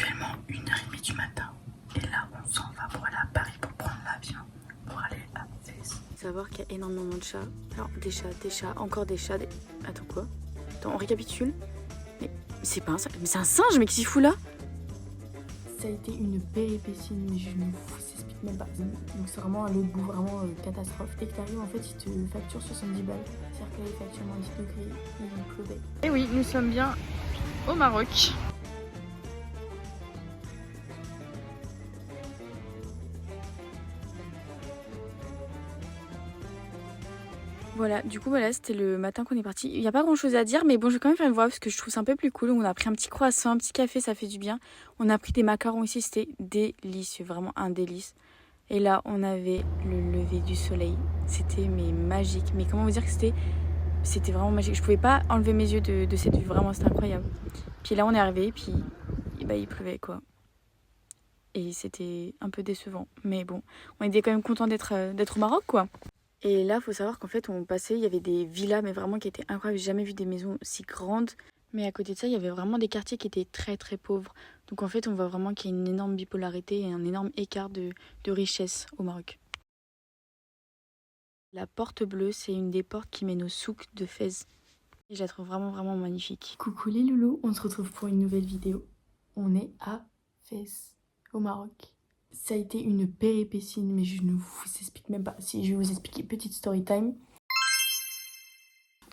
actuellement 1h30 du matin. Et là, on s'en va pour aller à Paris pour prendre l'avion pour aller à Fès. Savoir qu'il y a énormément de chats. Alors, des chats, encore des chats. Attends, quoi? Attends, on récapitule. Mais c'est pas un singe, mais c'est un singe, mais qu'est-ce qu'il fout là? Ça a été une péripétie, mais je ne vous explique même pas. Donc c'est vraiment à l'autre bout, vraiment catastrophe. Dès que t'arrives, en fait, ils te facturent 70 balles. C'est-à-dire qu'il fait actuellement 10 degrés, il pleuvait. Et oui, nous sommes bien au Maroc. Voilà, du coup, voilà, c'était le matin qu'on est parti. Il n'y a pas grand chose à dire, mais bon, je vais quand même faire une voix parce que je trouve ça un peu plus cool. On a pris un petit croissant, un petit café, ça fait du bien. On a pris des macarons ici, c'était délicieux, vraiment un délice. Et là, on avait le lever du soleil. C'était mais magique. Mais comment vous dire que c'était vraiment magique. Je pouvais pas enlever mes yeux de cette vue, vraiment, c'était incroyable. Puis là, on est arrivé, puis bah, il pleuvait, quoi. Et c'était un peu décevant. Mais bon, on était quand même content d'être au Maroc, quoi. Et là, il faut savoir qu'en fait, on passait, il y avait des villas, mais vraiment qui étaient incroyables. J'ai jamais vu des maisons si grandes. Mais à côté de ça, il y avait vraiment des quartiers qui étaient très très pauvres. Donc en fait, on voit vraiment qu'il y a une énorme bipolarité et un énorme écart de richesse au Maroc. La porte bleue, c'est une des portes qui mène au souk de Fès. Et je la trouve vraiment vraiment magnifique. Coucou les loulous, on se retrouve pour une nouvelle vidéo. On est à Fès, au Maroc. Ça a été une péripétie, mais je ne vous explique même pas. Si je vais vous expliquer, petite story time.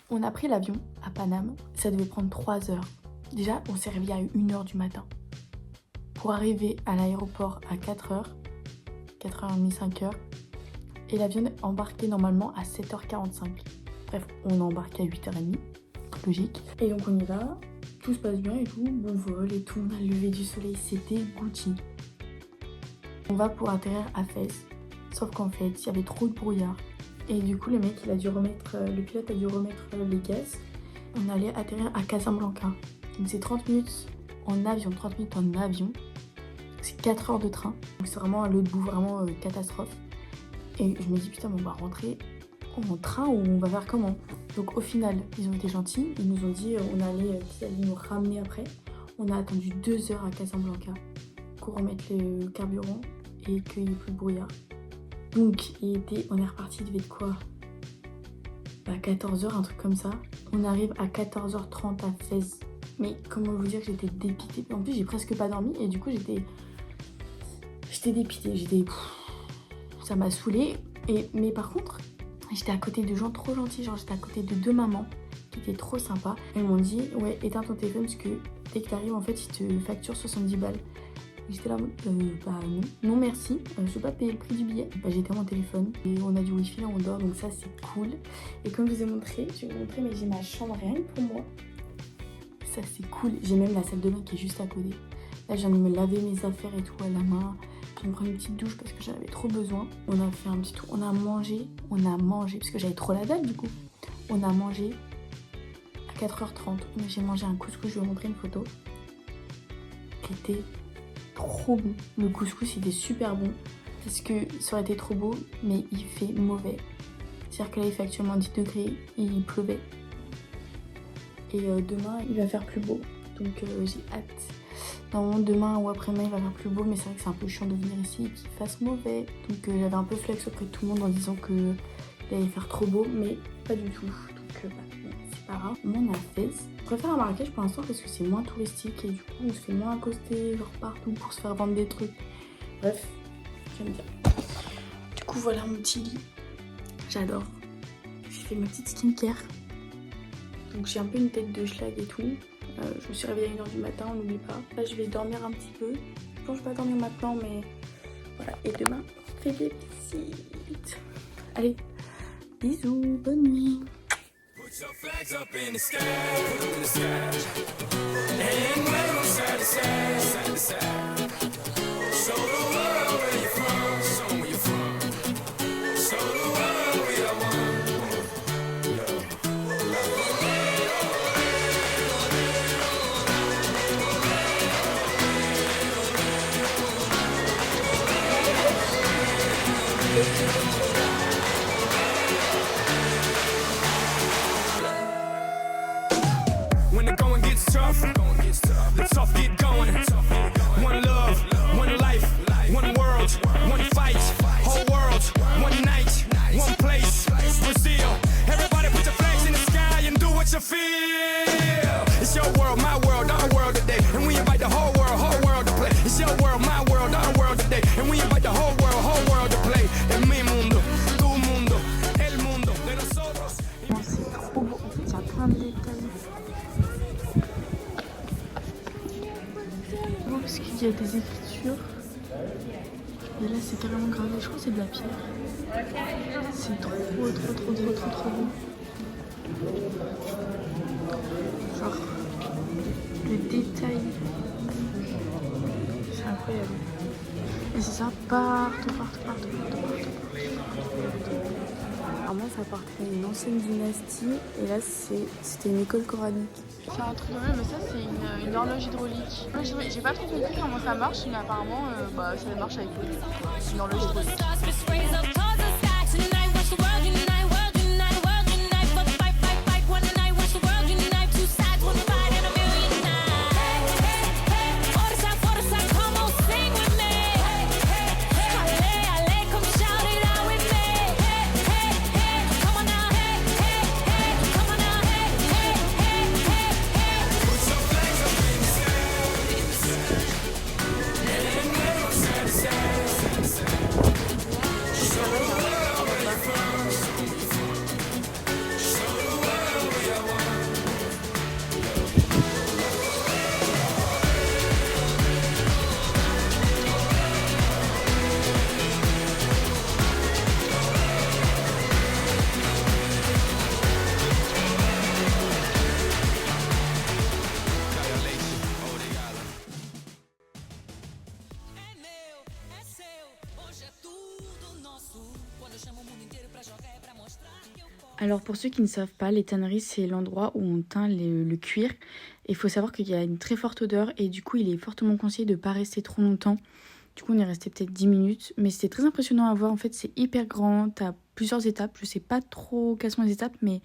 On a pris l'avion à Paname, ça devait prendre 3 heures. Déjà, on s'est réveillé à 1h du matin. Pour arriver à l'aéroport à 4h, 4h30, 5h. Et l'avion est embarqué normalement à 7h45. Bref, on a embarqué à 8h30, logique. Et donc on y va, tout se passe bien et tout, bon vol et tout. On a levé du soleil, c'était Gucci. On va pour atterrir à Fès, sauf qu'en fait, il y avait trop de brouillard. Et du coup, le pilote a dû remettre les gaz. On allait atterrir à Casablanca. Donc c'est 30 minutes en avion, C'est 4 heures de train. Donc c'est vraiment à l'autre bout, vraiment catastrophe. Et je me dis, putain, mais on va rentrer en train ou on va faire comment? Donc au final, ils ont été gentils. Ils nous ont dit qu'ils allaient nous ramener après. On a attendu 2 heures à Casablanca pour remettre le carburant et qu'il n'y ait plus de brouillard. Donc on est reparti, il devait être quoi? À 14h, un truc comme ça. On arrive à 14h30 à Fès. Mais comment vous dire que j'étais dépitée. En plus j'ai presque pas dormi et du coup j'étais dépitée. Ça m'a saoulée. Mais par contre, j'étais à côté de gens trop gentils. Genre j'étais à côté de 2 mamans qui étaient trop sympas. Elles m'ont dit, ouais, éteins ton téléphone parce que dès que t'arrives, en fait, ils te facturent 70 balles. J'étais là, non merci, je vais pas payer le prix du billet. J'étais à mon téléphone et on a du wifi là on dort, donc ça c'est cool. Et comme je vous ai montré, mais j'ai ma chambre rien que pour moi. Ça c'est cool, j'ai même la salle de bain qui est juste à côté. Là j'ai envie de me laver mes affaires et tout à la main. Je vais me prendre une petite douche parce que j'en avais trop besoin. On a fait un petit tour, on a mangé parce que j'avais trop la dalle du coup. On a mangé à 4h30, j'ai mangé un couscous, je vais vous montrer une photo. C'était trop bon. Le couscous il était super bon parce que ça aurait été trop beau mais il fait mauvais. C'est-à-dire que là il fait actuellement 10 degrés et il pleuvait. Et demain il va faire plus beau. Donc j'ai hâte. Normalement demain ou après-demain il va faire plus beau mais c'est vrai que c'est un peu chiant de venir ici et qu'il fasse mauvais. Donc j'avais un peu flex auprès de tout le monde en disant que il allait faire trop beau mais pas du tout. Donc c'est pas grave. Moi on a fait. Je préfère à Marrakech pour l'instant parce que c'est moins touristique et du coup on se fait moins accoster genre partout pour se faire vendre des trucs. Bref, j'aime bien. Du coup voilà mon petit lit. J'adore. J'ai fait ma petite skincare. Donc j'ai un peu une tête de schlag et tout. Je me suis réveillée à 1h du matin, on n'oublie pas. Là je vais dormir un petit peu. Je pense que je vais pas dormir maintenant mais voilà. Et demain, fais des petites. Allez, bisous, bonne nuit. Put your flags up in the sky, in the sky. And wave side to side, side to side. Show the world where you're from, show where you're from. Show the world we are one. When the going gets tough, the tough get going. Oh, parce qu'il y a des écritures. Et là, c'est carrément gravé. Je crois que c'est de la pierre. C'est trop beau. Genre, le détail. C'est incroyable. Et c'est ça partout. Apparemment, ça appartenait à une ancienne dynastie. Et là, c'était une école coranique. C'est un truc de même, mais ça, c'est une horloge hydraulique. Moi, j'ai pas trop compris comment ça marche, mais apparemment, ça marche avec une horloge hydraulique. Alors pour ceux qui ne savent pas, les tanneries c'est l'endroit où on teint le cuir. Et il faut savoir qu'il y a une très forte odeur et du coup il est fortement conseillé de ne pas rester trop longtemps. Du coup on est resté peut-être 10 minutes. Mais c'était très impressionnant à voir, en fait c'est hyper grand, t'as plusieurs étapes. Je sais pas trop quelles sont les étapes mais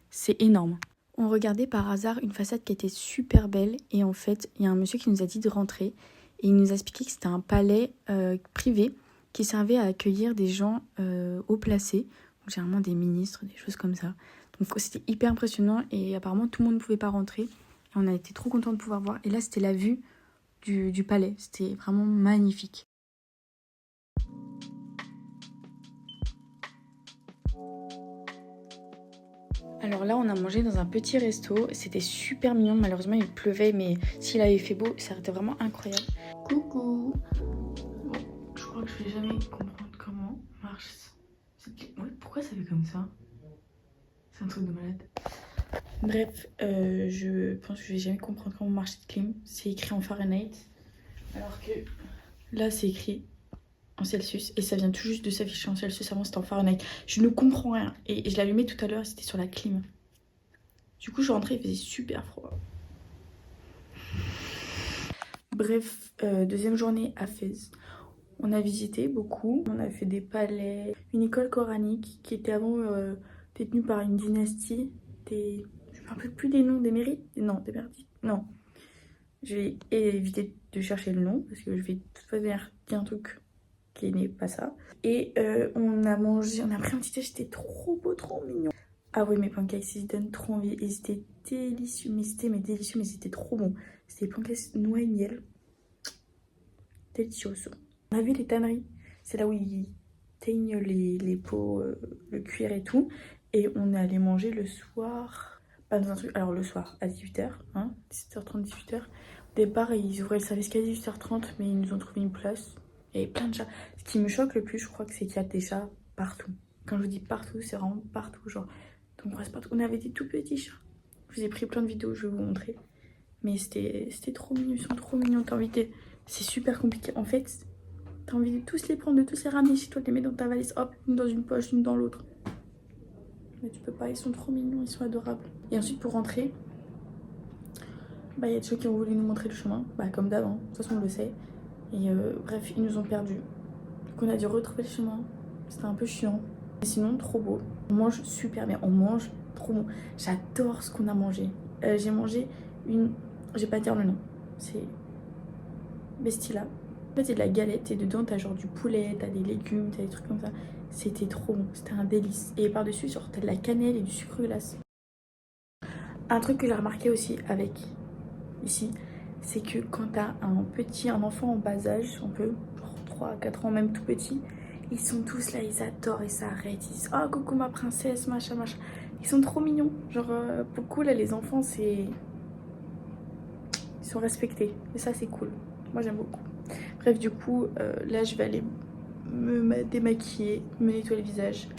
c'est énorme. On regardait par hasard une façade qui était super belle et en fait il y a un monsieur qui nous a dit de rentrer. Et il nous a expliqué que c'était un palais privé qui servait à accueillir des gens haut placés. Donc, généralement des ministres, des choses comme ça. Donc c'était hyper impressionnant et apparemment tout le monde ne pouvait pas rentrer. Et on a été trop contents de pouvoir voir. Et là c'était la vue du palais. C'était vraiment magnifique. Alors là on a mangé dans un petit resto. C'était super mignon. Malheureusement il pleuvait mais s'il avait fait beau ça aurait été vraiment incroyable. Coucou. Bon, je crois que je vais jamais comprendre comment marche ça. Ouais, pourquoi ça fait comme ça? C'est un truc de malade. Bref, je pense que je vais jamais comprendre comment marche cette clim. C'est écrit en Fahrenheit. Alors que là, c'est écrit en Celsius. Et ça vient tout juste de s'afficher en Celsius. Avant, c'était en Fahrenheit. Je ne comprends rien. Et je l'allumais tout à l'heure, c'était sur la clim. Du coup, je rentrais, il faisait super froid. Bref, deuxième journée à Fès. On a visité beaucoup, on a fait des palais, une école coranique qui était avant détenue par une dynastie, je ne me rappelle plus des noms, des mérites, non, des mérites, non. Je vais éviter de chercher le nom parce que je vais de toute façon dire un truc qui n'est pas ça. Et on a mangé, on a pris un petit déj, c'était trop beau, trop mignon. Ah oui, mes pancakes, ils donnent trop envie, ils étaient délicieux, mais c'était trop bon. C'était des pancakes noix et miel, délicieux. On a vu les tanneries, c'est là où ils teignent les peaux, le cuir et tout. Et on est allé manger le soir, pas dans un truc, alors le soir à 18h, hein, 17h30, 18h. Au départ, ils ouvraient le service qu'à 18h30, mais ils nous ont trouvé une place. Il y avait plein de chats. Ce qui me choque le plus, je crois que c'est qu'il y a des chats partout. Quand je vous dis partout, c'est vraiment partout, genre, on croise partout. On avait des tout petits chats. Je vous ai pris plein de vidéos, je vais vous montrer. Mais c'était trop mignon, ils sont trop mignons, t'as envie de... C'est super compliqué, en fait... T'as envie de tous les prendre, de tous les ramener chez toi, de les mettre dans ta valise, hop, une dans une poche, une dans l'autre. Mais tu peux pas, ils sont trop mignons, ils sont adorables. Et ensuite pour rentrer, il y a des gens qui ont voulu nous montrer le chemin, comme d'avant, de toute façon on le sait. Et bref, ils nous ont perdus. Donc on a dû retrouver le chemin, c'était un peu chiant. Mais sinon, trop beau. On mange super bien, on mange trop bon. J'adore ce qu'on a mangé. J'ai mangé une... Je vais pas dire le nom, c'est... Bestila. En fait, c'est de la galette et dedans, t'as genre du poulet, t'as des légumes, t'as des trucs comme ça. C'était trop bon, c'était un délice. Et par-dessus, genre, t'as de la cannelle et du sucre glace. Un truc que j'ai remarqué aussi avec ici, c'est que quand t'as un enfant en bas âge, un peu, genre 3 à 4 ans, même tout petit, ils sont tous là, ils adorent, ils s'arrêtent, ils disent « Oh, coucou ma princesse, machin, machin ». Ils sont trop mignons. Genre, beaucoup, là, les enfants, c'est Ils sont respectés. Et ça, c'est cool. Moi, j'aime beaucoup. Bref, du coup, là, je vais aller me démaquiller, me nettoyer le visage.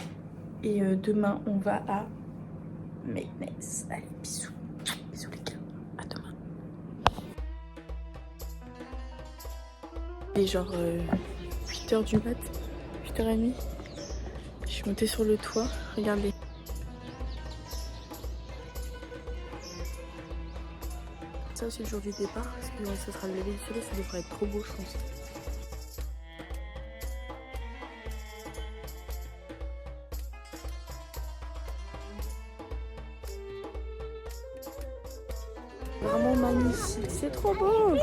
Et demain, on va à Meknès. Allez, bisous. Bisous les gars. À demain. Il est genre 8h du mat. 8h30. Je suis montée sur le toit. Regardez. Ça aussi le jour du départ, parce que ce sera le lever du soleil, ça devrait être trop beau je pense. Vraiment magnifique, c'est trop beau.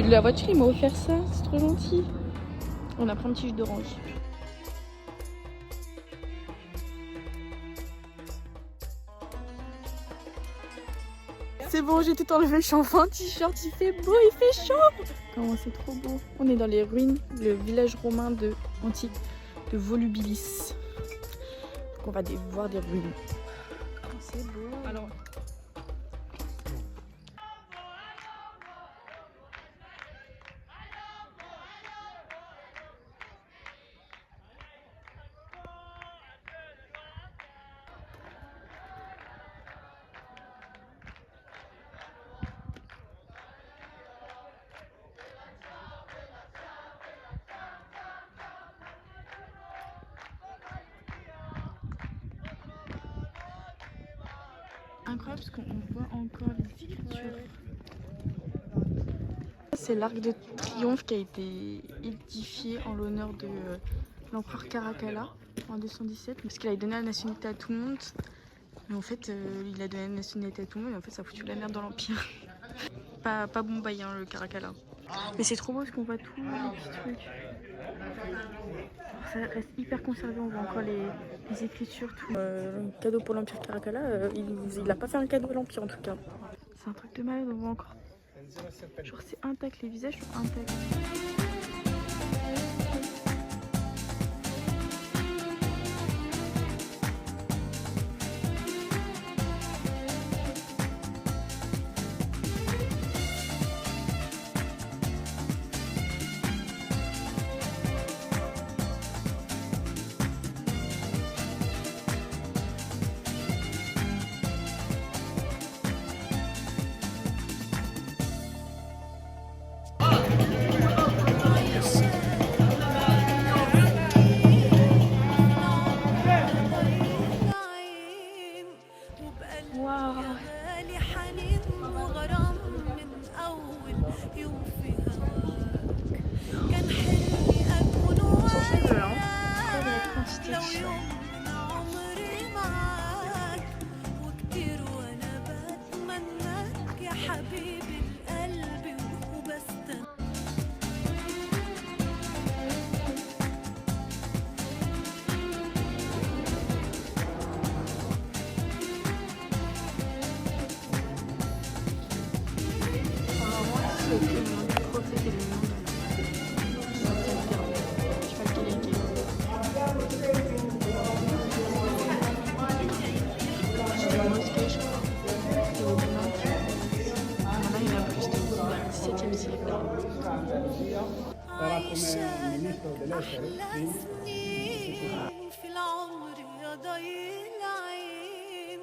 La voiture il m'a offert ça, c'est trop gentil. On a pris un petit jus d'orange. C'est bon, j'ai tout enlevé, je suis enfin en t-shirt, il fait beau, il fait chaud. Comment c'est trop beau. On est dans les ruines, le village romain antique de Volubilis. Donc on va voir des ruines. Oh, c'est beau. Alors, incroyable parce qu'on voit encore les écritures. C'est l'arc de triomphe qui a été édifié en l'honneur de l'empereur Caracalla en 217 parce qu'il a donné la nationalité à tout le monde. Mais en fait, il a donné la nationalité à tout le monde et en fait ça a foutu la merde dans l'empire. pas bon bail hein, le Caracalla. Mais c'est trop beau parce qu'on voit tous les petits trucs. Ça reste hyper conservé, on voit encore les écritures, tout. Cadeau pour l'Empire Caracalla, il n'a pas fait un cadeau à l'Empire en tout cas. C'est un truc de malade, on voit encore. Genre c'est intact, les visages sont intacts. في العمر يا ضي العين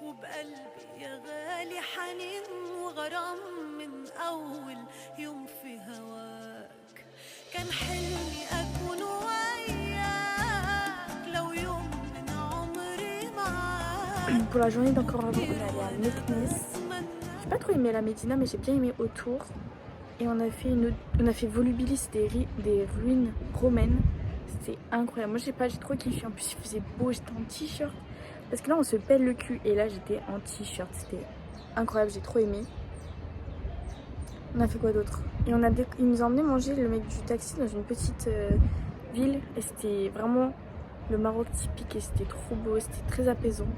وبقلبي يا غالي حنين وغرام من أول يوم في هواك كان حلمي أكون وياك لو يوم من عمري معاك. Pour la journée d'encore avant, on est allé à Meknès. J'ai pas trop aimé la Médina, mais j'ai bien aimé autour. Et on a fait Volubilis, des ruines romaines. C'était incroyable. Moi j'ai trop kiffé. En plus il faisait beau, j'étais en t-shirt. Parce que là on se pèle le cul. Et là j'étais en t-shirt. C'était incroyable, j'ai trop aimé. On a fait quoi d'autre? Et il nous a emmené manger le mec du taxi dans une petite ville. Et c'était vraiment le Maroc typique. Et c'était trop beau, c'était très apaisant.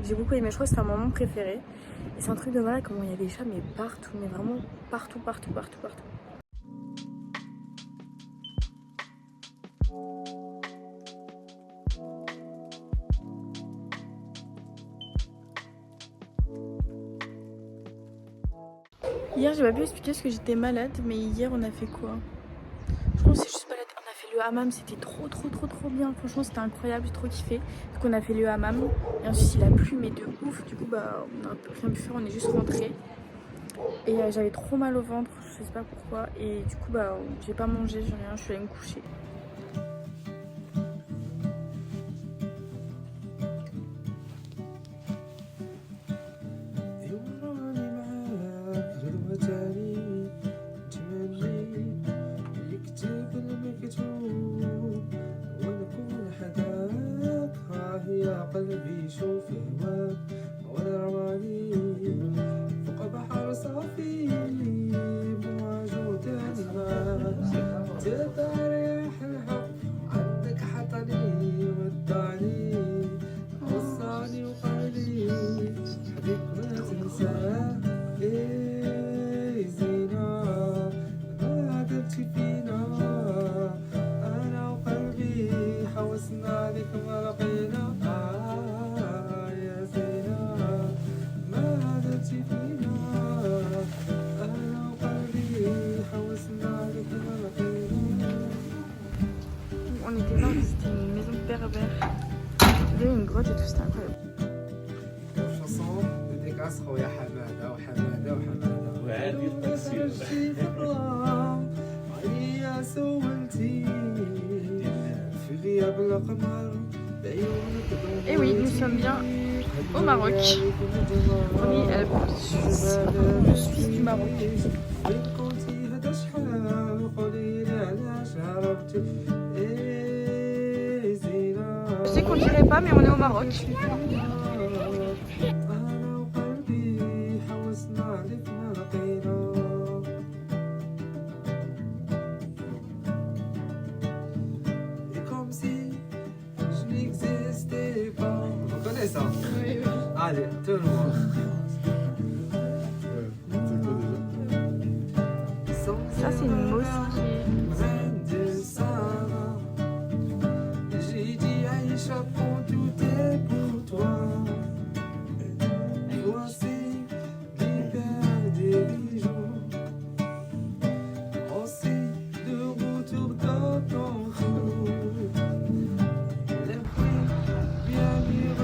J'ai beaucoup aimé, je crois que c'était un moment préféré. Et c'est un truc de malade comment il y a des chats mais partout, mais vraiment partout. Hier, j'ai pas pu expliquer parce que j'étais malade, mais hier, on a fait quoi? Je pense que c'est juste malade. On a fait le hammam, c'était trop bien. Franchement, c'était incroyable, j'ai trop kiffé. Donc, on a fait le hammam. Et ensuite, il a plu, mais de ouf. Du coup, bah, on a rien pu faire, on est juste rentré. Et j'avais trop mal au ventre, je sais pas pourquoi. Et du coup, bah, j'ai pas mangé, j'ai rien, je suis allée me coucher. قلبي شوف هواك وانا رماني فوق بحر صافي موجود معاك تقدر رياح الحب عندك حطني ودعني وصاني وقالي حبيب ما تنساه ايه زينة ما درتي فينا انا وقلبي حوسنا لك ما لقينا On était là, c'était une maison de berbère. Il y avait une grotte et tout, c'était incroyable. chanson dédicace خويا حماده وحماده وحماده وهذه التفسير عليا سولتي في غياب القمر Et oui, nous sommes bien au Maroc. On est le Suisse du Maroc. Je sais qu'on dirait pas, mais on est au Maroc. Ça. Oui. Allez, tout le monde. Ça, c'est une mosquée. J'ai dit à l'échappement, tout est pour toi. Voici l'hiver des bijoux. Aussi de retour dans ton cou. Les fruits bien mûrs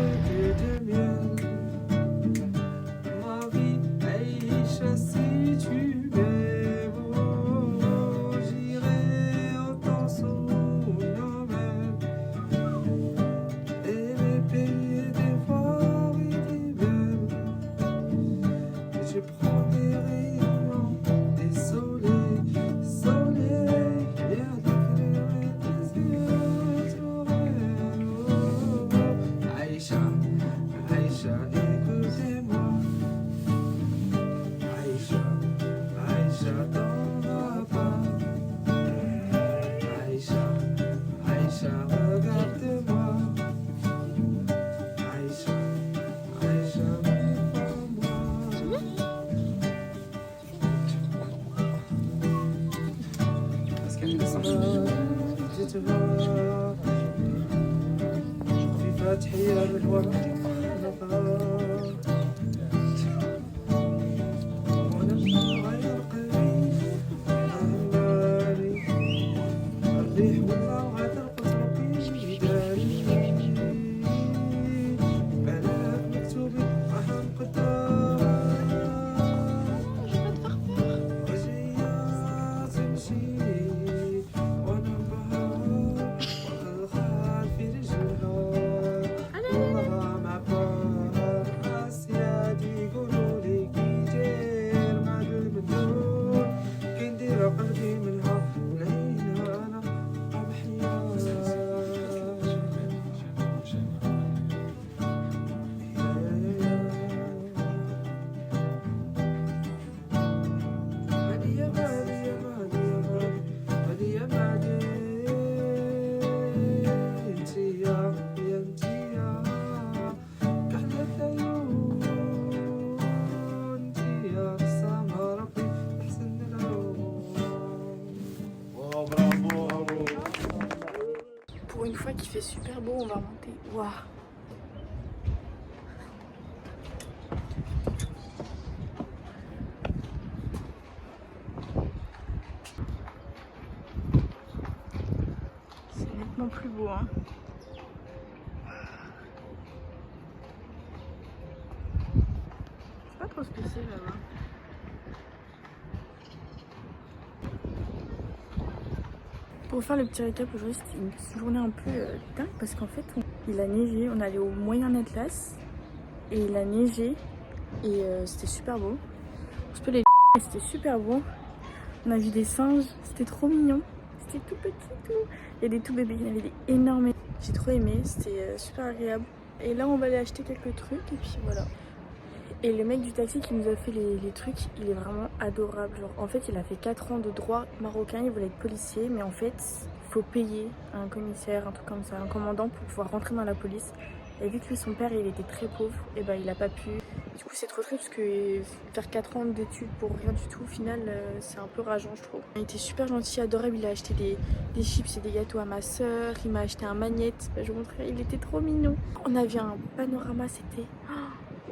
de miel. Ma vie, Aïcha, si tu m'aimes, j'irai autant sous nos mains. Et les pays des fois, des belles. Je prends des rayons, des soleils, viens d'éclairer tes yeux, Aïcha, Aïcha, écoutez-moi. Aïcha, Aïcha, t'en vas pas. Aïcha, Aïcha, regarde-moi. Aïcha, Aïcha, moi. Parce qu'elle est sans في فتحية بالورق ونبقى غير قريب أهلالي الريح والله وغادر قطربي داري بلاك مكتوبي راح نقدر وجاية تمشي وانا بهار والخال في رجلها والله مع بار اسيادي يقولوا لي كي داير مع البدور كي ندير قلبي منها لينا انا Pour une fois qu'il fait super beau, on va monter. Waouh! vraiment plus beau. Hein. Je sais pas trop ce que c'est là-bas. Pour faire le petit récap, aujourd'hui c'était une journée un peu dingue parce qu'en fait il a neigé, on allait au Moyen Atlas et il a neigé et c'était super beau. Je peux les c'était super beau. On a vu des singes, c'était trop mignon, c'était tout petit tout. Il y a des tout bébés, il y en avait des énormes. J'ai trop aimé, c'était super agréable. Et là on va aller acheter quelques trucs et puis voilà. Et le mec du taxi qui nous a fait les trucs, il est vraiment adorable. Genre, en fait, il a fait 4 ans de droit marocain, il voulait être policier, mais en fait, il faut payer un commissaire, un truc comme ça, un commandant pour pouvoir rentrer dans la police. Et vu que lui, son père, il était très pauvre, et ben il a pas pu. Du coup, c'est trop triste parce que faire 4 ans d'études pour rien du tout, au final, c'est un peu rageant, je trouve. Il était super gentil, adorable, il a acheté des chips et des gâteaux à ma soeur, il m'a acheté un magnète, je vous montrerai, il était trop mignon. On a vu un panorama, c'était...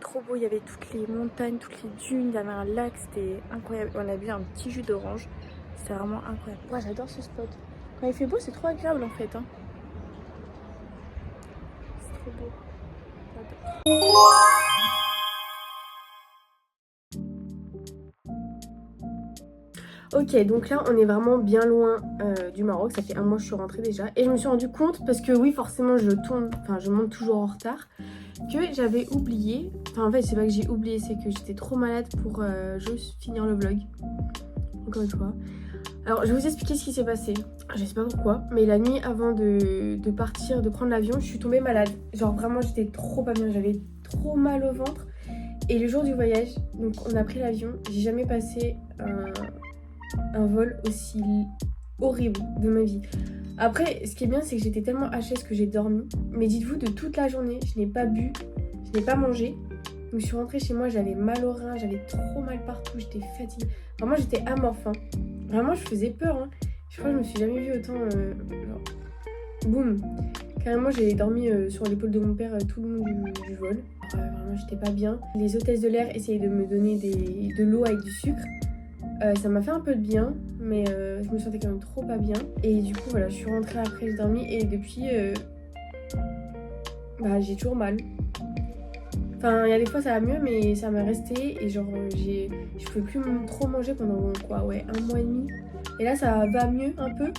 trop beau, il y avait toutes les montagnes, toutes les dunes, il y avait un lac, c'était incroyable. On a bu un petit jus d'orange, c'était vraiment incroyable. Ouais, j'adore ce spot. Quand il fait beau, c'est trop agréable en fait. Hein. C'est trop beau. J'adore. Ok, donc là on est vraiment bien loin du Maroc, ça fait un mois que je suis rentrée déjà. Et je me suis rendu compte, parce que oui forcément je monte toujours en retard, que j'avais oublié, enfin en fait c'est pas que j'ai oublié, c'est que j'étais trop malade pour juste finir le vlog, encore une fois. Alors je vais vous expliquer ce qui s'est passé, je sais pas pourquoi, mais la nuit avant de partir, de prendre l'avion, je suis tombée malade. Genre vraiment j'étais trop pas bien, j'avais trop mal au ventre. Et le jour du voyage, donc on a pris l'avion, j'ai jamais passé un vol aussi horrible de ma vie. Après, ce qui est bien, c'est que j'étais tellement HS que j'ai dormi. Mais dites-vous, de toute la journée, je n'ai pas bu, je n'ai pas mangé. Donc je suis rentrée chez moi, j'avais mal au rein, j'avais trop mal partout, j'étais fatiguée. Vraiment, j'étais amorphe. Hein. Vraiment, je faisais peur. Hein. Je crois que je me suis jamais vue autant... genre... Boum. Carrément, j'ai dormi sur l'épaule de mon père tout le long du vol. Vraiment, j'étais pas bien. Les hôtesses de l'air essayaient de me donner de l'eau avec du sucre. Ça m'a fait un peu de bien, mais je me sentais quand même trop pas bien. Et du coup, voilà, je suis rentrée après, j'ai dormi. Et depuis, j'ai toujours mal. Enfin, il y a des fois ça va mieux, mais ça m'est resté. Et genre, je pouvais plus trop manger pendant quoi, ouais, un mois et demi. Et là, ça va mieux un peu,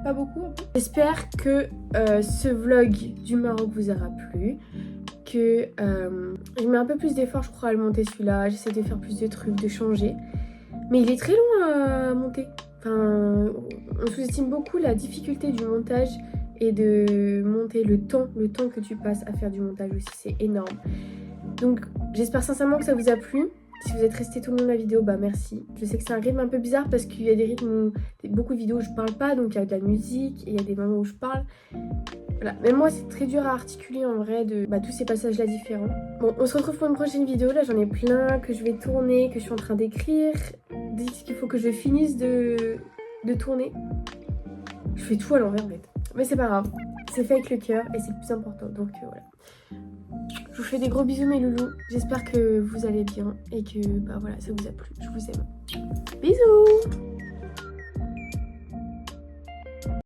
pas beaucoup. Un peu. J'espère que ce vlog du Maroc vous aura plu. Que je mets un peu plus d'efforts, je crois, à le monter celui-là. J'essaie de faire plus de trucs, de changer. Mais il est très long à monter. Enfin, on sous-estime beaucoup la difficulté du montage et de monter le temps que tu passes à faire du montage aussi, c'est énorme. Donc j'espère sincèrement que ça vous a plu. Si vous êtes resté tout le long de la vidéo, bah merci. Je sais que c'est un rythme un peu bizarre parce qu'il y a des rythmes où beaucoup de vidéos où je parle pas, donc il y a de la musique et il y a des moments où je parle. Voilà, même moi c'est très dur à articuler en vrai de tous ces passages là différents. Bon, on se retrouve pour une prochaine vidéo, là j'en ai plein que je vais tourner, que je suis en train d'écrire. Dites qu'il faut que je finisse de tourner. Je fais tout à l'envers en fait. Mais c'est pas grave, c'est fait avec le cœur et c'est le plus important, donc voilà. Je vous fais des gros bisous mes loulous, j'espère que vous allez bien et que voilà, ça vous a plu, je vous aime. Bisous.